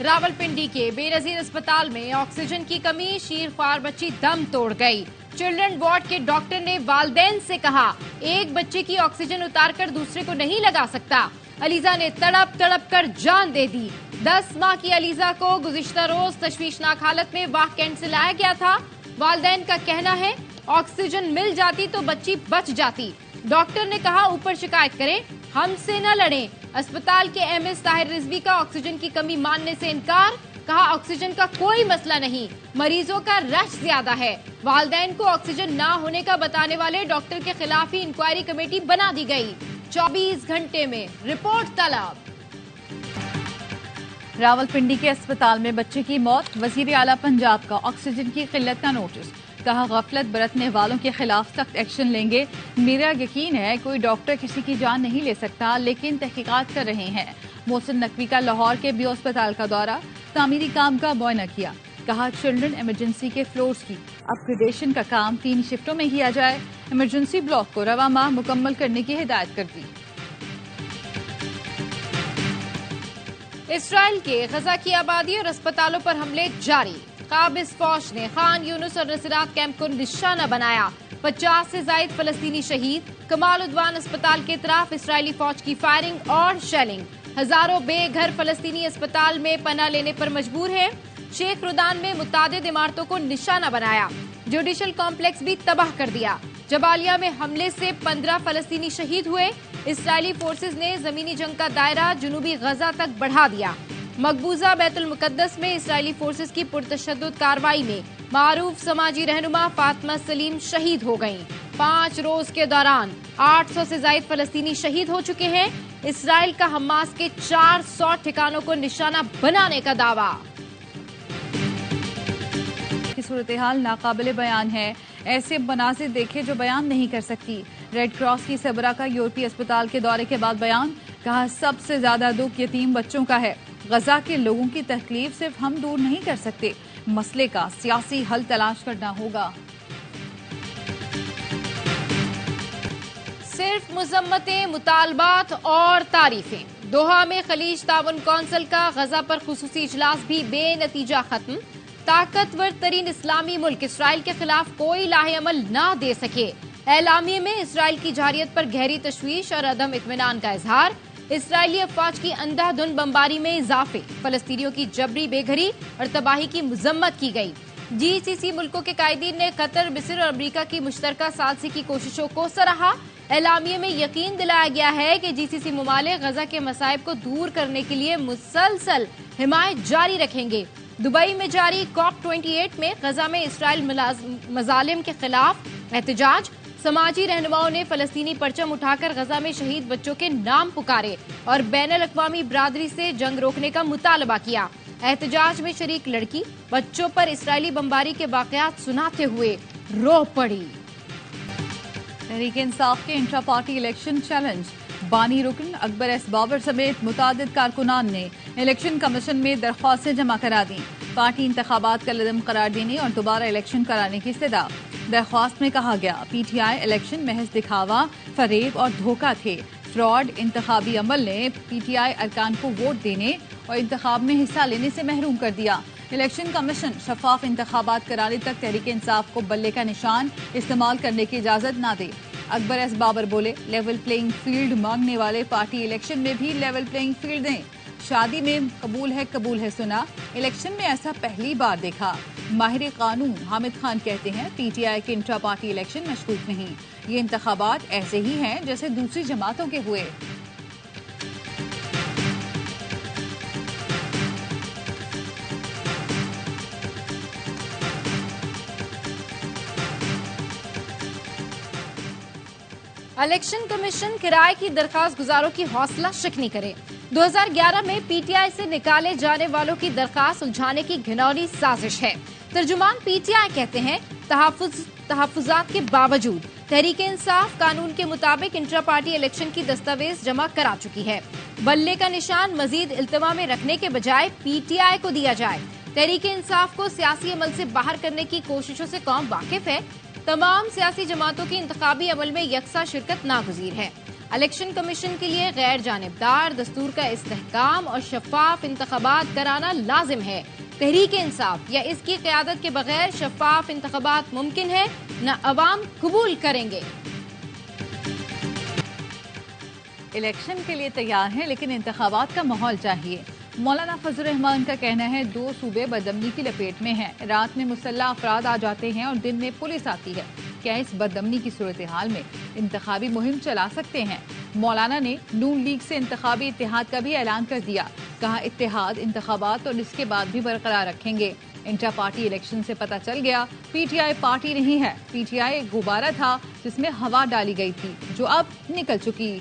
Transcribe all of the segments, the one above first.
रावलपिंडी के बेनजीर अस्पताल में ऑक्सीजन की कमी, शीरख्वार बच्ची दम तोड़ गई। चिल्ड्रन वार्ड के डॉक्टर ने वालदैन से कहा, एक बच्चे की ऑक्सीजन उतारकर दूसरे को नहीं लगा सकता। अलीजा ने तड़प तड़प कर जान दे दी। 10 माह की अलीजा को गुज़िश्ता रोज तशवीशनाक हालत में वाह कैंट से लाया गया था। वालदैन का कहना है, ऑक्सीजन मिल जाती तो बच्ची बच जाती। डॉक्टर ने कहा, ऊपर शिकायत करें, हमसे न लड़ें। अस्पताल के एमएस ताहिर रिजवी का ऑक्सीजन की कमी मानने से इनकार। कहा, ऑक्सीजन का कोई मसला नहीं, मरीजों का रश ज्यादा है। वालदैन को ऑक्सीजन ना होने का बताने वाले डॉक्टर के खिलाफ ही इंक्वायरी कमेटी बना दी गई। 24 घंटे में रिपोर्ट तलब। रावलपिंडी के अस्पताल में बच्चे की मौत, वजीर आला पंजाब का ऑक्सीजन की किल्लत का नोटिस। कहा, गफलत बरतने वालों के खिलाफ सख्त एक्शन लेंगे। मेरा यकीन है कोई डॉक्टर किसी की जान नहीं ले सकता, लेकिन तहकीकात कर रहे हैं। मोहसिन नकवी का लाहौर के बियो अस्पताल का दौरा, तामीरी काम का मुआयना किया। कहा, चिल्ड्रन इमरजेंसी के फ्लोर्स की अपग्रेडेशन का काम 3 शिफ्टों में किया जाए। इमरजेंसी ब्लॉक को रवा माह मुकम्मल करने की हिदायत कर दी। इसराइल के गजा की आबादी और अस्पतालों पर हमले जारी। काबिज फौज ने खान यूनुस और नसीरात कैंप को निशाना बनाया। 50 से ज्यादा फलस्तीनी शहीद। कमाल उद्वान अस्पताल के तरफ इसराइली फौज की फायरिंग और शेलिंग। हजारों बेघर फलस्तीनी अस्पताल में पनाह लेने पर मजबूर है। शेख रुदान में मुतादिद इमारतों को निशाना बनाया। जुडिशल कॉम्प्लेक्स भी तबाह कर दिया। जबालिया में हमले से 15 फलस्तीनी शहीद हुए। इसराइली फोर्सेज ने जमीनी जंग का दायरा जुनूबी गजा तक बढ़ा दिया। मकबूजा बैतुल मुकद्दस में इसराइली फोर्सेज की पुरतशद्दुद कार्रवाई में मारूफ समाजी रहनुमा फातिमा सलीम शहीद हो गयीं। 5 रोज के दौरान 800 से ज्यादा फलस्तीनी शहीद हो चुके हैं। इसराइल का हमास के 400 ठिकानों को निशाना बनाने का दावा। सूरत हाल नाकाबिले बयान है, ऐसे मनाजिर देखे जो बयान नहीं कर सकती। रेड क्रॉस की सबरा का यूरोपीय अस्पताल के दौरे के बाद बयान। कहा, सबसे ज्यादा दुख यतीम बच्चों का है। गजा के लोगों की तकलीफ सिर्फ हम दूर नहीं कर सकते, मसले का सियासी हल तलाश करना होगा। सिर्फ मुजम्मतें, मुतालबात और तारीफें। दोहा में खलीज ताउन कौंसिल का गजा पर खुसूसी इजलास भी बेनतीजा खत्म। ताकतवर तरीन इस्लामी मुल्क इसराइल के खिलाफ कोई लाहेअमल ना दे सके। एलामिये में इसराइल की जारियत पर गहरी तशवीश और अदम इत्मीनान का इजहार। इसराइली अफवाज की अंधाधुंध बमबारी में इजाफे। फलस्तीनियों की जबरी बेघरी और तबाही की मजम्मत की गई। जीसीसी मुल्कों के कायदीन ने कतर, मिस्र और अमरीका की मुश्तरका सालसी की कोशिशों को सराहा। एलामिये में यकीन दिलाया गया है कि जीसीसी मुमालिक गजा के मसाइब को दूर करने के लिए मुसलसल हिमायत जारी रखेंगे। दुबई में जारी COP28 में गजा में इसराइल मजालिम के खिलाफ एहतजाज। समाजी रहनुमाओं ने फलस्तीनी परचम उठाकर गजा में शहीद बच्चों के नाम पुकारे और बैनुल अक़वामी बिरादरी से जंग रोकने का मुतालबा किया। एहतजाज में शरीक लड़की बच्चों पर इसराइली बमबारी के वाकयात सुनाते हुए रो पड़ी। तहरीक इंसाफ के इंट्रा पार्टी इलेक्शन चैलेंज। बानी रुकन अकबर एस बाबर समेत मुतादिद कारकुनान ने इलेक्शन कमीशन में दरख्वास्तें जमा करा दी। पार्टी इंतखाबात का लदम करार देने और दोबारा इलेक्शन कराने की इस्तदा। दरख्वास्त में कहा गया, PTI इलेक्शन महज दिखावा, फरेब और धोखा थे। फ्रॉड इंतखाबी अमल ने PTI अरकान को वोट देने और इंतखाब में हिस्सा लेने से महरूम कर दिया। इलेक्शन कमीशन शफाफ इंतखाबात कराने तक तहरीक इंसाफ को बल्ले का निशान इस्तेमाल करने की इजाजत न दे। अकबर एस बाबर बोले, लेवल प्लेइंग फील्ड मांगने वाले पार्टी इलेक्शन में भी लेवल प्लेइंग फील्ड दें। शादी में कबूल है सुना, इलेक्शन में ऐसा पहली बार देखा। माहिर कानून हामिद खान कहते हैं, PTI के इंट्रा पार्टी इलेक्शन मशकूक नहीं, ये इंतखाबात ऐसे ही हैं जैसे दूसरी जमातों के हुए। इलेक्शन कमीशन किराए की दरखास्त गुजारों की हौसला शिकनी करे। 2011 में PTI से निकाले जाने वालों की दरखास्त उलझाने की घिनौनी साजिश है। तर्जुमान PTI कहते हैं, तहफ्फुजात के बावजूद तहरीक इंसाफ कानून के मुताबिक इंट्रा पार्टी इलेक्शन की दस्तावेज जमा करा चुकी है। बल्ले का निशान मजीद इल्तवा में रखने के बजाय PTI को दिया जाए। तहरीक इंसाफ को सियासी अमल से बाहर करने की कोशिशों से कौम वाकिफ है। तमाम सियासी जमातों की इंतखाबी अमल में यकसा शिरकत नागुज़ीर है। इलेक्शन कमीशन के लिए गैर जानिबदार दस्तूर का इस्तेहकाम और शफाफ इंतखाबात कराना लाजिम है। तहरीक इंसाफ या इसकी क़यादत के बगैर शफाफ इंतखाबात मुमकिन है न अवाम कबूल करेंगे। इलेक्शन के लिए तैयार हैं लेकिन इंतखाबात का माहौल चाहिए। मौलाना फजल रहमान का कहना है 2 सूबे बदअमनी की लपेट में हैं। रात में मुसल्लह अफराद आ जाते हैं और दिन में पुलिस आती है। क्या इस बदअमनी की सूरत हाल में इंतखाबी मुहिम चला सकते हैं? मौलाना ने नून लीग से इंतखाबी इत्तेहाद का भी ऐलान कर दिया। कहा इत्तेहाद इंतखाबात और इसके बाद भी बरकरार रखेंगे। इंटर पार्टी इलेक्शन से पता चल गया पीटीआई पार्टी नहीं है। पीटीआई एक गुब्बारा था जिसमें हवा डाली गई थी जो अब निकल चुकी।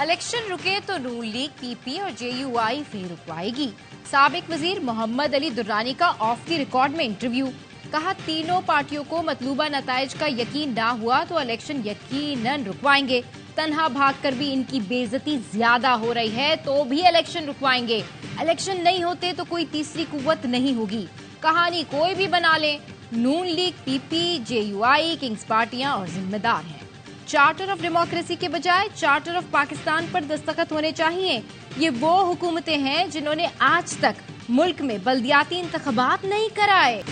इलेक्शन रुके तो नून लीग, पीपी और जेयूआई फिर रुकवाएगी। साबिक वजीर मोहम्मद अली दुर्रानी का ऑफ द रिकॉर्ड में इंटरव्यू। कहा तीनों पार्टियों को मतलूबा नताइज का यकीन ना हुआ तो इलेक्शन यकीनन रुकवाएंगे। तन्हा भागकर भी इनकी बेइज्जती ज्यादा हो रही है तो भी इलेक्शन रुकवाएंगे। इलेक्शन नहीं होते तो कोई तीसरी कुव्वत नहीं होगी। कहानी कोई भी बना ले, नून लीग, पीपी, जेयूआई, किंग्स पार्टियां और जिम्मेदार हैं। चार्टर ऑफ डेमोक्रेसी के बजाय चार्टर ऑफ पाकिस्तान पर दस्तखत होने चाहिए। ये वो हुकूमतें हैं जिन्होंने आज तक मुल्क में बल्दियाती इंतखाबात नहीं कराए।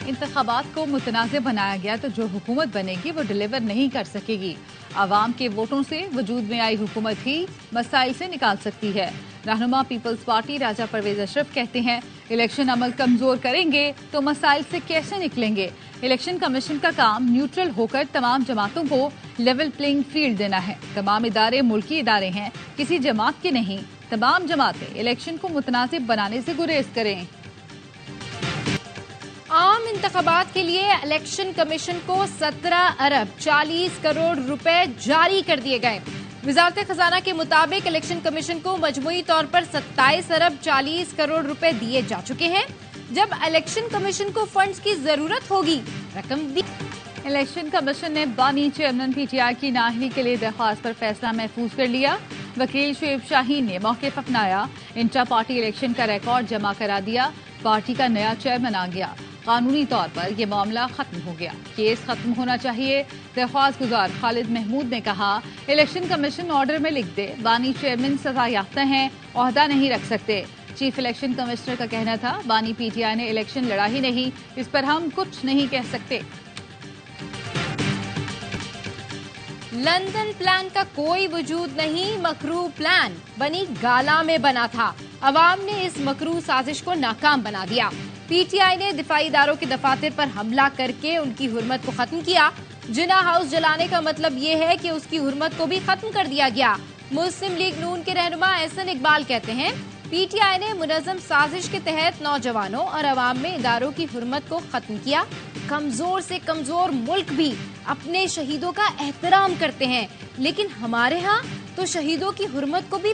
इंतखाबात को मुतनाज़िब बनाया गया तो जो हुकूमत बनेगी वो डिलीवर नहीं कर सकेगी। आवाम के वोटों से वजूद में आई हुकूमत ही मसाइल से निकाल सकती है। रहनुमा पीपल्स पार्टी राजा परवेज अशरफ कहते हैं इलेक्शन अमल कमजोर करेंगे तो मसाइल से कैसे निकलेंगे। इलेक्शन कमीशन का काम न्यूट्रल होकर तमाम जमातों को लेवल प्लेइंग फील्ड देना है। तमाम इदारे मुल्की इदारे हैं, किसी जमात के नहीं। तमाम जमातें इलेक्शन को मुतनासिब बनाने से गुरेज करें। आम इंतखाबात के लिए इलेक्शन कमीशन को 17 अरब 40 करोड़ रुपए जारी कर दिए गए। वजारत खजाना के मुताबिक इलेक्शन कमीशन को मजमूई तौर पर 27 अरब 40 करोड़ रुपए दिए जा चुके हैं। जब इलेक्शन कमीशन को फंड्स की जरूरत होगी रकम दी। इलेक्शन कमीशन ने बानी चेयरमैन पीटीआई की नाअहली के लिए दरख्वास्त पर फैसला महफूज कर लिया। वकील शुएब शाहीन ने मौक़िफ़ अपनाया। इंटर पार्टी इलेक्शन का रिकॉर्ड जमा करा दिया। पार्टी का नया चेयरमैन आ गया। कानूनी तौर पर यह मामला खत्म हो गया। केस खत्म होना चाहिए। दरख्वास्त गुजार खालिद महमूद ने कहा इलेक्शन कमीशन ऑर्डर में लिख दे बानी चेयरमैन सजा याफ्ता हैं, ओहदा नहीं रख सकते। चीफ इलेक्शन कमिश्नर का कहना था बानी पीटीआई ने इलेक्शन लड़ा ही नहीं, इस पर हम कुछ नहीं कह सकते। लंदन प्लान का कोई वजूद नहीं, मकरू प्लान बनी गाला में बना था। अवाम ने इस मकरू साजिश को नाकाम बना दिया। पीटीआई ने दिफाई इदारों के दफातर पर हमला करके उनकी हुर्मत को खत्म किया। जिना हाउस जलाने का मतलब ये है कि उसकी हुर्मत को भी खत्म कर दिया गया। मुस्लिम लीग नून के रहनुमा एहसन इकबाल कहते हैं पीटीआई ने मुनज़्ज़म साजिश के तहत नौजवानों और अवाम में इदारों की हुर्मत को खत्म किया। कमजोर से कमजोर मुल्क भी अपने शहीदों का एहतराम करते हैं, लेकिन हमारे यहाँ तो शहीदों की हुर्मत को भी।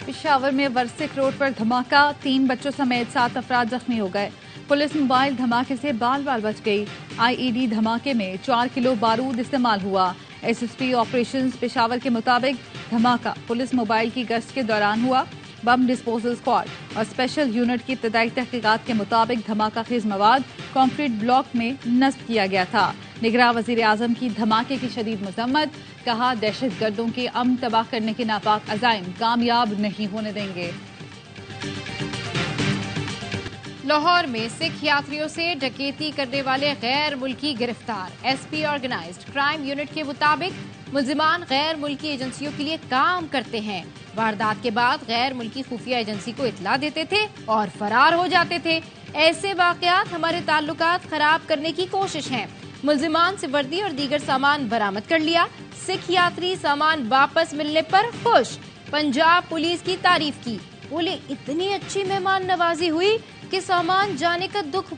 पेशावर में वर्सिक रोड पर धमाका, 3 बच्चों समेत 7 अफराद जख्मी हो गए। पुलिस मोबाइल धमाके से बाल बाल बच गई। आईईडी धमाके में 4 किलो बारूद इस्तेमाल हुआ। एसएसपी ऑपरेशंस पेशावर के मुताबिक धमाका पुलिस मोबाइल की गश्त के दौरान हुआ। बम डिस्पोजल स्क्वाड और स्पेशल यूनिट की इब्तदाई तहकीकात के मुताबिक धमाका खेज मवाद कंक्रीट ब्लॉक में नस्ब किया गया था। निगरान वजीर आजम की धमाके की शदीद मजम्मत। कहा दहशत गर्दों के अमन तबाह करने के नापाक अज़ाइम कामयाब नहीं होने देंगे। लाहौर में सिख यात्रियों से डकैती करने वाले गैर मुल्की गिरफ्तार। एसपी ऑर्गेनाइज्ड क्राइम यूनिट के मुताबिक मुल्जिमान गैर मुल्की एजेंसियों के लिए काम करते हैं। वारदात के बाद गैर मुल्की खुफिया एजेंसी को इत्तला देते थे और फरार हो जाते थे। ऐसे वाकयात हमारे ताल्लुकात खराब करने की कोशिश है। मुल्जिमान से वर्दी और दीगर सामान बरामद कर लिया। सिख यात्री सामान वापस मिलने पर खुश। पंजाब पुलिस की तारीफ की। बोले इतनी अच्छी मेहमान नवाजी हुई कि सामान जाने का दुख।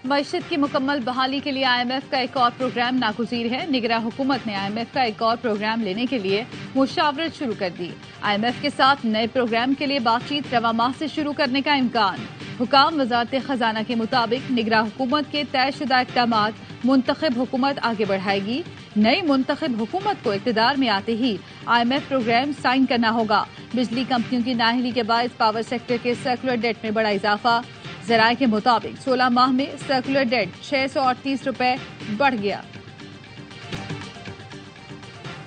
मईशत की मुकम्मल बहाली के लिए IMF का एक और प्रोग्राम नागुज़ीर है। निगरान हुकूमत ने IMF का एक और प्रोग्राम लेने के लिए मुशावरत शुरू कर दी। IMF के साथ नए प्रोग्राम के लिए बातचीत रवा माह से शुरू करने का इम्कान। हुकाम वजारत खजाना के मुताबिक निगरान हुकूमत के तयशुदा इक़दामात मुंतखब हुकूमत आगे बढ़ाएगी। नई मुंतखब हुकूमत को इक़्तिदार में आते ही IMF प्रोग्राम साइन करना होगा। बिजली कंपनियों की नाअहली के बायस पावर सेक्टर के सर्कुलर डेट में बड़ा इजाफा। जराये के मुताबिक 16 माह में सर्कुलर डेट 638 रुपए बढ़ गया।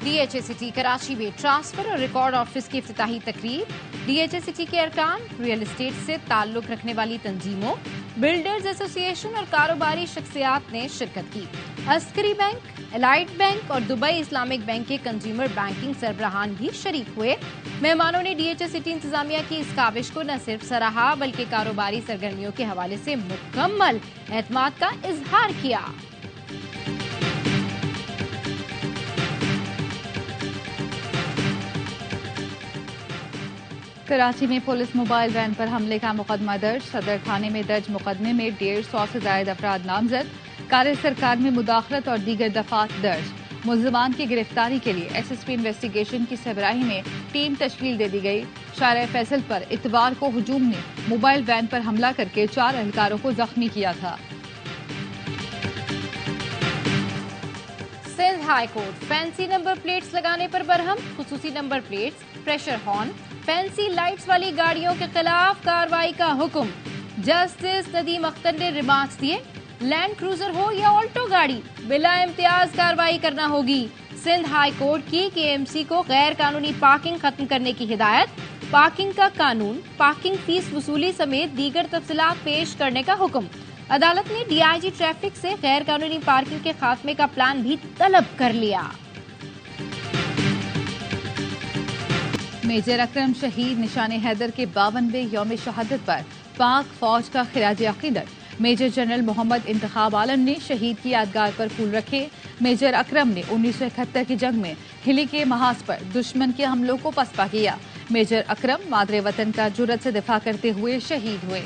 डीएचए सिटी कराची में ट्रांसफर और रिकॉर्ड ऑफिस की इफ्तिताही तकरीर। डीएचए सिटी के अरकान, रियल एस्टेट से ताल्लुक रखने वाली तंजीमों, बिल्डर्स एसोसिएशन और कारोबारी शख्सियात ने शिरकत की। अस्करी बैंक, एलाइट बैंक और दुबई इस्लामिक बैंक के कंज्यूमर बैंकिंग सरबराहान भी शरीक हुए। मेहमानों ने डीएचए सिटी इंतजामिया की इस काविश को न सिर्फ सराहा बल्कि कारोबारी सरगर्मियों के हवाले से मुकम्मल एतमाद का इजहार किया। कराची में पुलिस मोबाइल वैन पर हमले का मुकदमा दर्ज। सदर थाने में दर्ज मुकदमे में 150 से ज्यादा अफराद नामजद। कार्य सरकार में मुदाखलत और दीगर दफात दर्ज। मुल्जिमान की गिरफ्तारी के लिए एसएसपी इन्वेस्टिगेशन की सरबराही में टीम तश्कील दे दी गई। शारा फैसल पर इतवार को हुजूम ने मोबाइल वैन पर हमला करके 4 एहलकारों को जख्मी किया था। Sindh high court fancy number plates लगाने पर बरहम। खुसूसी number plates, pressure horn, fancy lights वाली गाड़ियों के खिलाफ कार्रवाई का हुक्म। जस्टिस नदीम अख्तर ने रिमार्क्स दिए, लैंड क्रूजर हो या ऑल्टो गाड़ी, बिला इम्तियाज कार्रवाई करना होगी। सिंध हाई कोर्ट की केएमसी को गैर कानूनी पार्किंग खत्म करने की हिदायत। पार्किंग का कानून, पार्किंग फीस वसूली समेत दीगर तफसीलात पेश करने का हुक्म। अदालत ने डीआईजी ट्रैफिक से गैर कानूनी पार्किंग के खात्मे का प्लान भी तलब कर लिया। मेजर अकरम शहीद निशान हैदर के 52वें यौम शहादत पर पाक फौज का खिराज अकीदत। मेजर जनरल मोहम्मद इंतखाब आलम ने शहीद की यादगार पर फूल रखे। मेजर अकरम ने 1971 की जंग में हिली के महाज पर दुश्मन के हमलों को पसपा किया। मेजर अकरम मादरे वतन का जुर्रत से दिफा करते हुए शहीद हुए।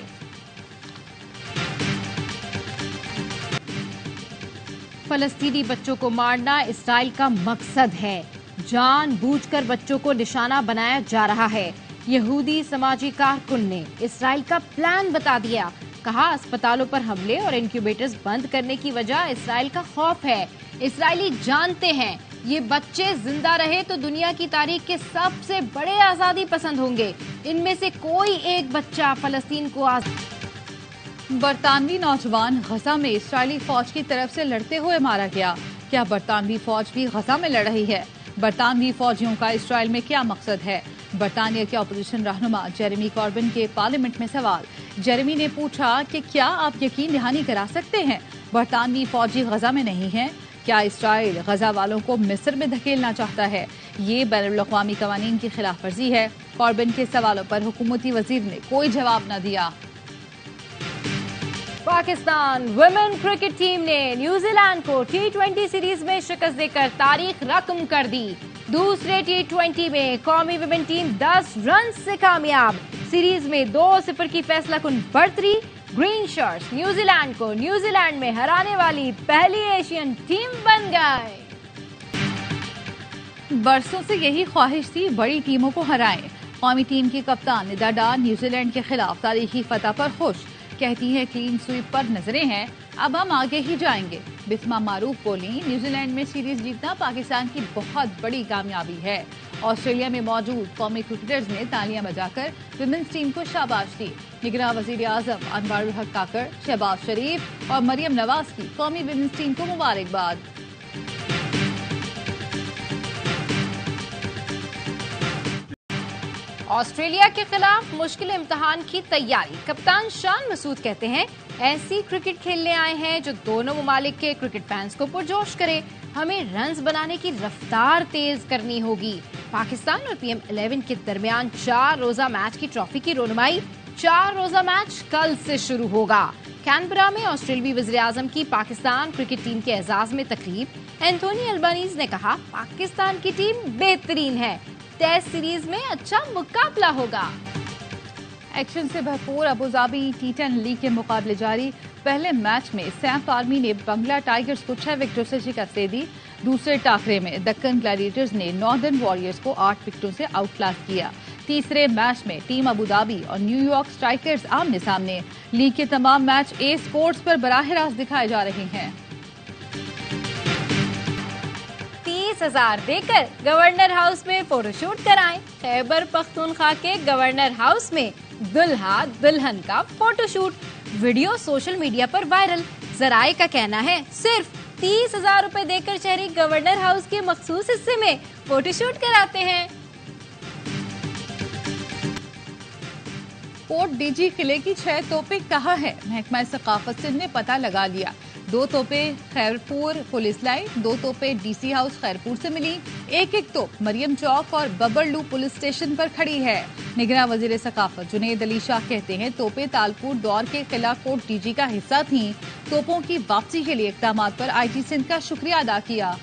फलस्तीनी बच्चों को मारना इसराइल का मकसद है। जानबूझकर बच्चों को निशाना बनाया जा रहा है। यहूदी समाजी कारकुन ने इसराइल का प्लान बता दिया। कहा, अस्पतालों पर हमले और इंक्यूबेटर्स बंद करने की वजह इसराइल का खौफ है। इसराइली जानते हैं ये बच्चे जिंदा रहे तो दुनिया की तारीख के सबसे बड़े आजादी पसंद होंगे। इनमें से कोई एक बच्चा फलस्तीन को बरतानवी नौजवान गजा में इस्राएली फौज की तरफ से लड़ते हुए मारा गया। क्या बरतानवी फौज भी गजा में लड़ रही है? बरतानवी फौजियों का इसराइल में क्या मकसद है? बरतानिया के अपोजिशन रहनुमा जेरेमी कॉर्बिन के पार्लियामेंट में सवाल। जेरेमी ने पूछा कि क्या आप यकीन दहानी करा सकते हैं बरतानवी फौजी गजा में नहीं है? क्या इसराइल गजा वालों को मिस्र में धकेलना चाहता है? ये बैनुल-अक़वामी कवानीन की खिलाफ वर्जी है। कॉर्बिन के सवालों पर हुकूमती वजीर ने कोई जवाब न दिया। पाकिस्तान वुमेन क्रिकेट टीम ने न्यूजीलैंड को T20 सीरीज में शिकस्त देकर तारीख रकम कर दी। दूसरे T20 में कौमी वुमेन टीम 10 रन से कामयाब। सीरीज में 2-0 की फैसलाकुन बढ़तरी। ग्रीन शर्ट्स न्यूजीलैंड को न्यूजीलैंड में हराने वाली पहली एशियन टीम बन गए। बरसों से यही ख्वाहिश थी, बड़ी टीमों को हराएं। कौमी टीम की कप्तान निदा डार न्यूजीलैंड के खिलाफ तारीखी फतह पर खुश। कहती है क्लीन स्वीप पर नजरें हैं, अब हम आगे ही जाएंगे। बिस्मा मारूफ बोली, न्यूजीलैंड में सीरीज जीतना पाकिस्तान की बहुत बड़ी कामयाबी है। ऑस्ट्रेलिया में मौजूद कौमी क्रिकेटर्स ने तालियां बजाकर विमेंस टीम को शाबाश दी। निगरां वजीर आजम अनवारुल हक काकर, शहबाज शरीफ और मरियम नवाज की कौमी विमेंस टीम को मुबारकबाद। ऑस्ट्रेलिया के खिलाफ मुश्किल इम्तिहान की तैयारी। कप्तान शान मसूद कहते हैं, ऐसी क्रिकेट खेलने आए हैं जो दोनों ममालिक के क्रिकेट फैंस को पुरजोश करे। हमें रन्स बनाने की रफ्तार तेज करनी होगी। पाकिस्तान और PM11 के दरमियान 4 रोजा मैच की ट्रॉफी की रोनुमाई। 4 रोजा मैच कल से शुरू होगा। कैनबरा में ऑस्ट्रेलियाई वज़ीर आज़म की पाकिस्तान क्रिकेट टीम के एजाज में तकरीब। एंथोनी अल्बानीज ने कहा, पाकिस्तान की टीम बेहतरीन है, टेस्ट सीरीज में अच्छा मुकाबला होगा। एक्शन से भरपूर अबुधाबी T10 लीग के मुकाबले जारी। पहले मैच में सैफ आर्मी ने बंगला टाइगर्स को 6 विकेटों से शिकस्त दे दी। दूसरे टाकरे में दक्कन ग्लैडिएटर्स ने नॉर्दर्न वॉरियर्स को 8 विकेटों से आउटक्लास किया। तीसरे मैच में टीम अबुधाबी और न्यूयॉर्क स्ट्राइकर्स आमने सामने। लीग के तमाम मैच ए स्पोर्ट्स पर बराह रास्त दिखाए जा रहे हैं। 30,000 देकर गवर्नर हाउस में फोटोशूट कराएं। खैबर पख्तूनख्वा के गवर्नर हाउस में दुल्हा दुल्हन का फोटोशूट। वीडियो सोशल मीडिया पर वायरल। जराए का कहना है सिर्फ 30,000 रुपए देकर शहरी गवर्नर हाउस के मखसूस हिस्से में फोटोशूट कराते हैं। कोट डीजी किले की 6 तोपें कहाँ है? महकमा सकाफत सिंध ने पता लगा लिया। 2 तोपें खैरपुर पुलिस लाइन, 2 तोपें डीसी हाउस खैरपुर से मिली। एक तोप मरियम चौक और बबरलू पुलिस स्टेशन पर खड़ी है। निगरान वजीर सकाफत जुनेद अली शाह कहते हैं तोपें तालपुर दौर के किला कोट डीजी का हिस्सा थी। तोपों की वापसी के लिए इक़दामात पर आईजी सिंध का शुक्रिया अदा किया।